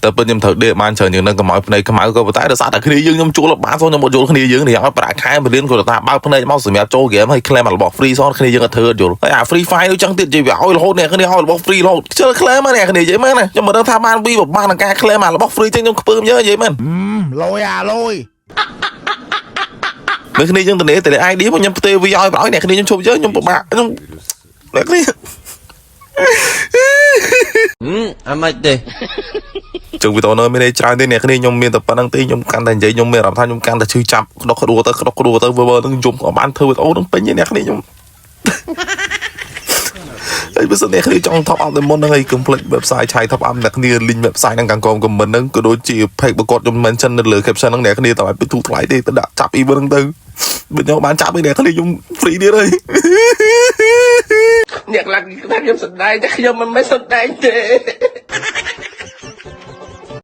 តែពេលខ្ញុំត្រូវដេកបានច្រើនជាងនឹងកម្ពុជាខ្មៅក៏ប៉ុន្តែដោយសារតែគ្នាយើងខ្ញុំជួលបានសោះខ្ញុំមកយល់គ្នាយើងនេះឲ្យប្រាក់ខែមួយរៀនគាត់ថាបើកភ្នែកមកសម្រាប់ចូលហ្គេមហើយ claim របស់ free សោះគ្នាយើងអត់ធ្វើយល់ហើយអា free file នោះចឹងទៀតនិយាយវាឲ្យរហូតអ្នកគ្នាឲ្យរបស់ free រហូតជិល claim ហ្នឹងអ្នកគ្នានិយាយមែនណាខ្ញុំមិនដឹងថាបានពីប្រមាណការ claim អារបស់ free ចឹងខ្ញុំខ្ពើមយើនិយាយមែនលយអាលយអ្នកគ្នាយើងទៅនេះ ID មកខ្ញុំផ្ទេរវាឲ្យបើឲ្យអ្នកគ្នាខ្ញុំជប់យើខ្ញុំពិបាកខ្ញុំអ្នកគ្នាអាម៉េចទេចឹងវីដេអូនេះមានច្រើនទេអ្នកគ្នាខ្ញុំមានតែប៉ុណ្្នឹងទេខ្ញុំកាន់តែនិយាយខ្ញុំមានអារម្មណ៍ថាខ្ញុំកាន់តែឈឺចាប់ក្តុកក្តួលទៅវើនឹងខ្ញុំក៏បានធ្វើវីដេអូនឹងពេញអ្នកគ្នាខ្ញុំហើយបើសិនអ្នកគ្នាចង់ top up ទៅមុនហ្នឹងឯងកុំភ្លេច website ឆៃ top up អ្នកគ្នា link website ហ្នឹងខាងក្រោម comment ហ្នឹងក៏ដូចជា page បកគាត់ខ្ញុំ mention នៅលើ caption ហ្នឹងអ្នកគ្នាតើឲ្យទូថ្លៃទេទៅដាក់ចាប់ event ហ្នឹងទៅបើខ្ញុំបានចាប់ឯអ្នកគ្នាខ្ញុំ free ទៀតហើយអ្នកខ្លះខ្ញុំសម្ដែងតែខ្ញុំមិនមែនសម្ដែងទេ